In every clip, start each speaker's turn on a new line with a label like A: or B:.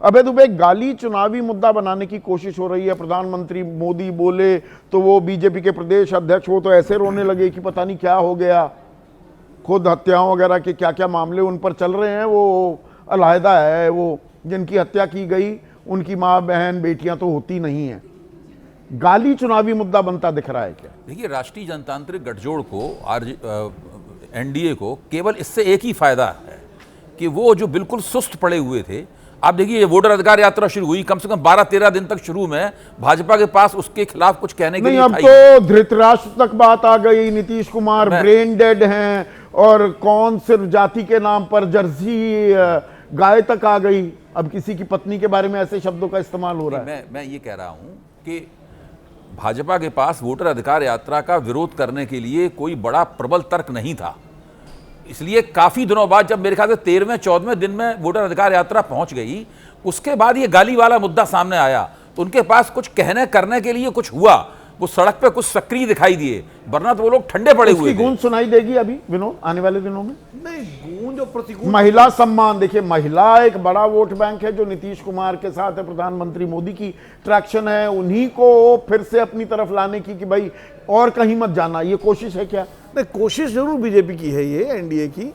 A: अबे दुबे, गाली चुनावी मुद्दा बनाने की कोशिश हो रही है। प्रधानमंत्री मोदी बोले तो वो बीजेपी के प्रदेश अध्यक्ष वो तो ऐसे रोने लगे कि पता नहीं क्या हो गया। खुद हत्याओं वगैरह के क्या क्या मामले उन पर चल रहे हैं, वो अलहदा है। वो जिनकी हत्या की गई उनकी माँ बहन बेटियां तो होती नहीं है। गाली चुनावी मुद्दा बनता दिख रहा है क्या?
B: देखिए, राष्ट्रीय जनतांत्रिक गठजोड़ को एनडीए को केवल इससे एक ही फायदा है कि वो जो बिल्कुल सुस्त पड़े हुए थे, आप देखिए ये वोटर अधिकार यात्रा शुरू हुई, कम से कम 12-13 दिन तक शुरू में भाजपा के पास उसके खिलाफ कुछ कहने के
A: नहीं,
B: लिए
A: अब तो धृतराष्ट्र तक बात आ गई। नीतीश कुमार ब्रेन डेड हैं और कौन सिर्फ जाति के नाम पर जर्सी गाय तक आ गई। अब किसी की पत्नी के बारे में ऐसे शब्दों का इस्तेमाल हो रहा है।
B: मैं ये कह रहा हूं कि भाजपा के पास वोटर अधिकार यात्रा का विरोध करने के लिए कोई बड़ा प्रबल तर्क नहीं था, इसलिए काफी दिनों बाद जब मेरे ख्याल से 13वें-14वें दिन में वोटर अधिकार यात्रा पहुंच गई, उसके बाद ये गाली वाला मुद्दा सामने आया तो उनके पास कुछ कहने करने के लिए कुछ हुआ, वो सड़क पे कुछ सक्रिय दिखाई दिए, वरना तो वो लोग ठंडे पड़े हुए थे।
A: गूंज सुनाई देगी अभी विनोद आने वाले दिनों में?
C: नहीं, गूंज और प्रतिगूंज।
A: महिला सम्मान, देखिए महिला एक बड़ा वोट बैंक है जो नीतीश कुमार के साथ है। प्रधानमंत्री मोदी की ट्रैक्शन है, उन्हीं को फिर से अपनी तरफ लाने की कि भाई और कहीं मत जाना, ये कोशिश है क्या?
C: नहीं, कोशिश जरूर बीजेपी की है ये एनडीए की,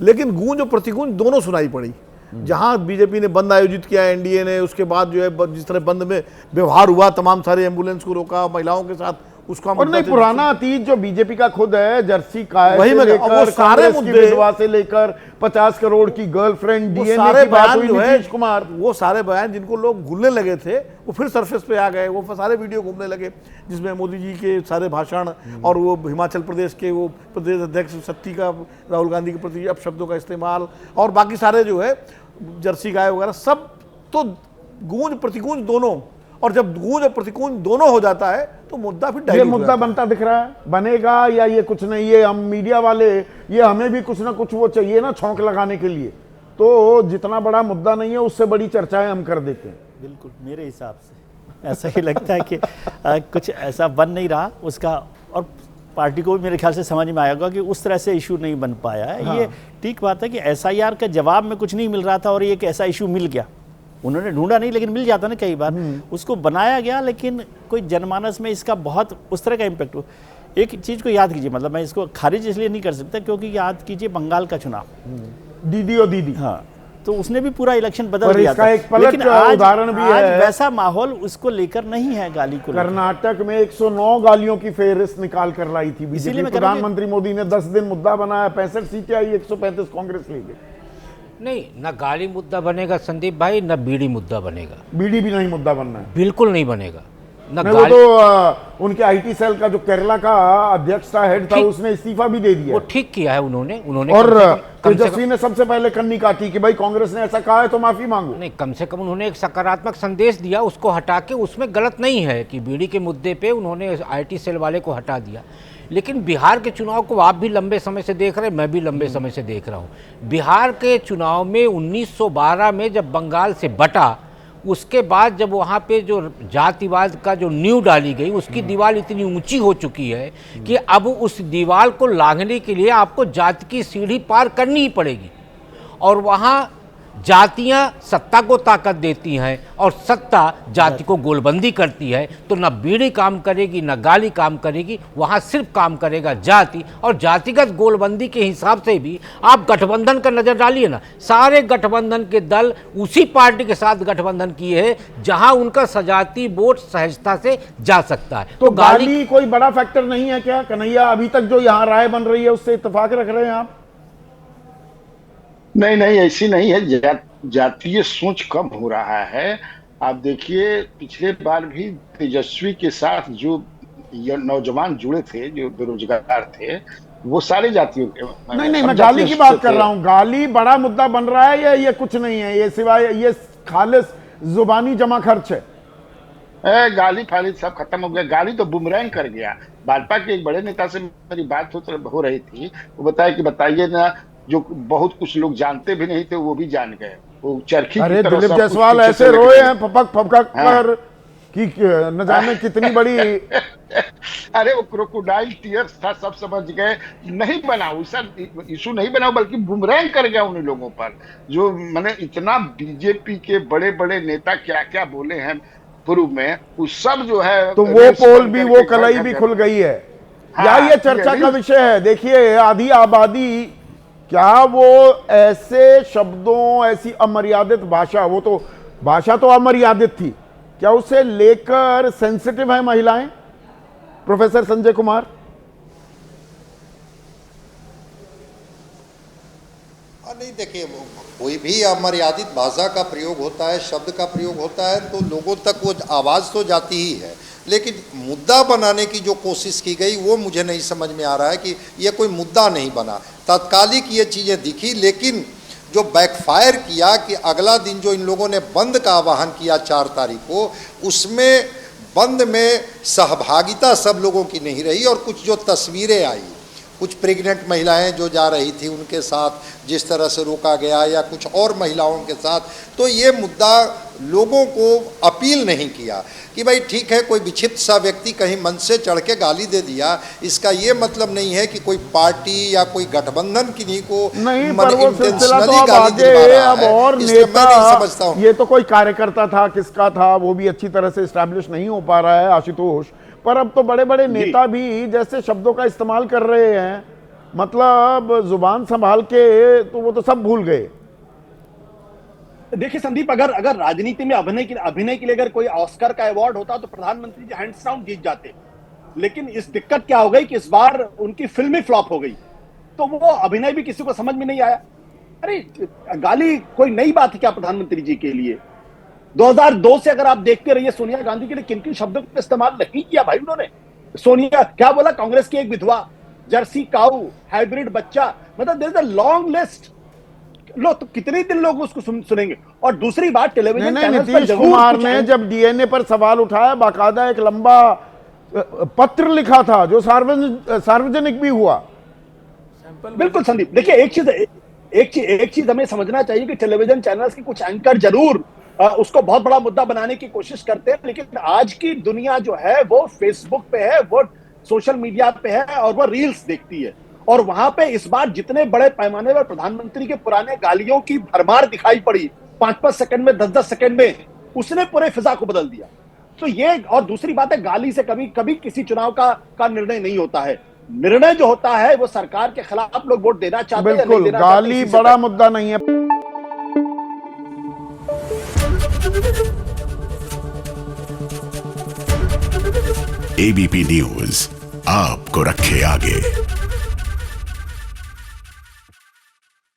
C: लेकिन गूंज और प्रतिगूंज दोनों सुनाई पड़ी। जहां बीजेपी ने बंद आयोजित किया एनडीए ने, उसके बाद जो है जिस तरह बंद में व्यवहार हुआ, तमाम सारे एम्बुलेंस को रोका, महिलाओं के साथ उसका
A: और नहीं, पुराना अतीत जो बीजेपी का खुद है, जर्सी काय
C: वही
A: से लेकर
C: सारे मुद्दे,
A: विधवा से लेकर 50 करोड़ की गर्लफ्रेंड, डीएनए की बात हुई, नीतीश कुमार,
C: वो सारे बयान जिनको लोग भूलने लगे थे वो फिर सरफेस पे आ गए। वो सारे वीडियो घूमने लगे जिसमें मोदी जी के सारे भाषण और वो हिमाचल प्रदेश के वो प्रदेश अध्यक्ष सत्ती का राहुल गांधी के प्रति अपशब्दों का इस्तेमाल और बाकी सारे जो है जर्सी गाय वगैरह सब, तो गूंज प्रतिगूंज दोनों। और जब गूंज और प्रतिगूंज दोनों हो जाता है तो मुद्दा फिर
A: ये मुद्दा बनता दिख रहा है। बनेगा या ये कुछ नहीं, ये हम मीडिया वाले, ये हमें भी कुछ ना कुछ वो चाहिए ना छौंक लगाने के लिए, तो जितना बड़ा मुद्दा नहीं है उससे बड़ी चर्चाएं हम कर देते हैं।
D: बिल्कुल, मेरे हिसाब से ऐसा ही लगता है कि कुछ ऐसा बन नहीं रहा उसका, और पार्टी को भी मेरे ख्याल से समझ में आएगा कि उस तरह से इशू नहीं बन पाया है। हाँ। ये ठीक बात है कि एसआईआर का जवाब में कुछ नहीं मिल रहा था और ये एक ऐसा इशू मिल गया, उन्होंने ढूंढा नहीं लेकिन मिल जाता ना कई बार, उसको बनाया गया, लेकिन कोई जनमानस में इसका बहुत उस तरह का इम्पैक्ट हो। एक चीज़ को याद कीजिए, मतलब मैं इसको खारिज इसलिए नहीं कर सकता क्योंकि याद कीजिए बंगाल का चुनाव, दीदी और दीदी, हाँ, तो उसने भी पूरा इलेक्शन बदल दिया था। लेकिन आज उदाहरण भी आज है, वैसा माहौल उसको लेकर नहीं है गाली को।
A: कर्नाटक में 109 गालियों की फेहरिस्त निकाल कर लाई थी बीजेपी, प्रधानमंत्री मोदी ने 10 दिन मुद्दा बनाया, 65 सीटें आई, 135 कांग्रेस ले गई।
E: नहीं, ना गाली मुद्दा बनेगा संदीप भाई, ना बीड़ी मुद्दा बनेगा।
A: बीड़ी भी नहीं मुद्दा बनना है,
E: बिल्कुल नहीं बनेगा।
A: ना वो तो उनके आईटी सेल का जो केरला का अध्यक्ष था, हेड था, उसने इस्तीफा भी दे दिया।
E: वो ठीक किया है उन्होंने
A: और तेजस्वी ने सबसे पहले कन्नी काटी कि भाई कांग्रेस ने ऐसा कहा है तो माफी मांगो।
E: नहीं, कम से कम उन्होंने एक सकारात्मक संदेश दिया, उसको हटा के, उसमें गलत नहीं है कि बीड़ी के मुद्दे पे उन्होंने आईटी सेल वाले को हटा दिया। लेकिन बिहार के चुनाव को आप भी लंबे समय से देख रहे हैं, मैं भी लंबे समय से देख रहा हूँ। बिहार के चुनाव में 1912 में जब बंगाल से बटा, उसके बाद जब वहाँ पे जो जातिवाद का जो नींव डाली गई, उसकी दीवार इतनी ऊंची हो चुकी है कि अब उस दीवार को लांघने के लिए आपको जाति की सीढ़ी पार करनी ही पड़ेगी। और वहाँ जातियां सत्ता को ताकत देती हैं और सत्ता जाति को गोलबंदी करती है। तो न बीड़ी काम करेगी, न गाली काम करेगी, वहाँ सिर्फ काम करेगा जाति। और जातिगत गोलबंदी के हिसाब से भी आप गठबंधन का नज़र डालिए ना, सारे गठबंधन के दल उसी पार्टी के साथ गठबंधन किए हैं जहां उनका सजाती वोट सहजता से जा सकता है।
A: तो गाली कोई बड़ा फैक्टर नहीं है क्या कन्हैया? अभी तक जो यहाँ राय बन रही है उससे इत्तेफाक रख रहे हैं आप?
F: नहीं नहीं, ऐसी नहीं है। जातीय सोच कम हो रहा है। आप देखिए पिछले बार भी तेजस्वी के साथ जो नौजवान जुड़े थे, जो बेरोजगार थे, वो सारे जातियों के।
A: नहीं, मैं गाली की बात कर रहा हूँ। गाली बड़ा मुद्दा बन रहा है या ये कुछ नहीं है, ये सिवाय ये खालिस जुबानी जमा खर्च है?
F: गाली फाली सब खत्म हो गया। गाली तो बुमरैंग कर गया। भाजपा के एक बड़े नेता से मेरी बात हो रही थी, वो बताइए ना, जो बहुत कुछ लोग जानते भी नहीं थे वो भी जान गए। वो चरखी
A: अरे दिलीप जायसवाल ऐसे रोए हैं फपक फपक कर कि न जाने कितनी बड़ी।
F: अरे वो क्रोकोडाइल टीयर्स था, सब समझ गए। नहीं बना वैसा इशू, नहीं बना, बल्कि बुमरैंग कर गया उन लोगों पर। जो मैंने इतना बीजेपी के बड़े बड़े नेता क्या क्या बोले हैं पूर्व में, वो सब जो है
A: तो वो पोल भी, वो कलई भी खुल गई है।
F: हाँ,
A: या ये चर्चा का विषय है। देखिए, आधी आबादी, क्या वो ऐसे शब्दों, ऐसी अमर्यादित भाषा, वो तो भाषा तो अमर्यादित थी, क्या उसे लेकर सेंसिटिव है महिलाएं? प्रोफेसर संजय कुमार।
G: नहीं, देखिए, कोई भी अमर्यादित भाषा का प्रयोग होता है, शब्द का प्रयोग होता है, तो लोगों तक वो आवाज़ तो जाती ही है। लेकिन मुद्दा बनाने की जो कोशिश की गई वो मुझे नहीं समझ में आ रहा है कि ये कोई मुद्दा नहीं बना। तात्कालिक ये चीज़ें दिखी, लेकिन जो बैकफायर किया कि अगला दिन जो इन लोगों ने बंद का आह्वान किया 4 तारीख को, उसमें बंद में सहभागिता सब लोगों की नहीं रही। और कुछ जो तस्वीरें आई, कुछ प्रेग्नेंट महिलाएं जो जा रही थी उनके साथ जिस तरह से रोका गया, या कुछ और महिलाओं के साथ, तो ये मुद्दा लोगों को अपील नहीं किया कि भाई ठीक है, कोई विक्षिप्त सा व्यक्ति कहीं मंच से चढ़ के गाली दे दिया, इसका ये मतलब नहीं है कि कोई पार्टी या कोई गठबंधन किन्हीं को
A: नहीं, पर वो सिलसिला तो अब आगे, अब और नेता,
G: मैं नहीं समझता हूं।
A: ये तो कोई कार्यकर्ता था, किसका था वो भी अच्छी तरह से एस्टैब्लिश नहीं हो पा रहा है आशुतोष। पर अब तो बड़े बड़े नेता भी जैसे शब्दों का इस्तेमाल कर रहे हैं, मतलब जुबान संभाल के, तो वो तो सब भूल गए।
H: देखिए संदीप, अगर राजनीति में अभिनय के लिए अगर कोई ऑस्कर का अवार्ड होता तो प्रधानमंत्री जी हैंड्स डाउन जीत जाते। लेकिन इस दिक्कत क्या हो गई कि इस बार उनकी फिल्म ही फ्लॉप हो गई, तो वो अभिनय भी किसी को समझ में नहीं आया। अरे गाली कोई नई बात है क्या प्रधानमंत्री जी के लिए? 2002 से अगर आप देखते रहिए, सोनिया गांधी के लिए किन किन शब्दों का इस्तेमाल नहीं किया भाई उन्होंने। सोनिया क्या बोला? कांग्रेस की एक विधवा, जर्सी काऊ, हाइब्रिड बच्चा, मतलब there is a long list. लो, तो कितने दिन लोग उसको सुनेंगे? और दूसरी बात, टेलीविजन चैनल्स पर
A: नीतीश कुमार ने जब डीएनए पर सवाल उठाया, बाकायदा एक लंबा पत्र लिखा था जो सार्वजनिक भी हुआ।
H: बिल्कुल संदीप, देखिए एक चीज हमें समझना चाहिए कि टेलीविजन चैनल्स के कुछ एंकर जरूर उसको बहुत बड़ा मुद्दा बनाने की कोशिश करते हैं, लेकिन आज की दुनिया जो है वो फेसबुक पे है, वो सोशल मीडिया पे है, और वो रील्स देखती है। और वहां पे इस बार जितने बड़े पैमाने पर प्रधानमंत्री के पुराने गालियों की भरमार दिखाई पड़ी, 5-5 सेकंड में, 10-10 सेकंड में, उसने पूरे फिजा को बदल दिया। तो ये, और दूसरी बात है, गाली से कभी कभी किसी चुनाव का निर्णय नहीं होता है। निर्णय जो होता है वो सरकार के खिलाफ लोग वोट देना चाहते हैं,
A: बिल्कुल, गाली बड़ा मुद्दा नहीं है।
I: एबीपी न्यूज आपको रखे आगे।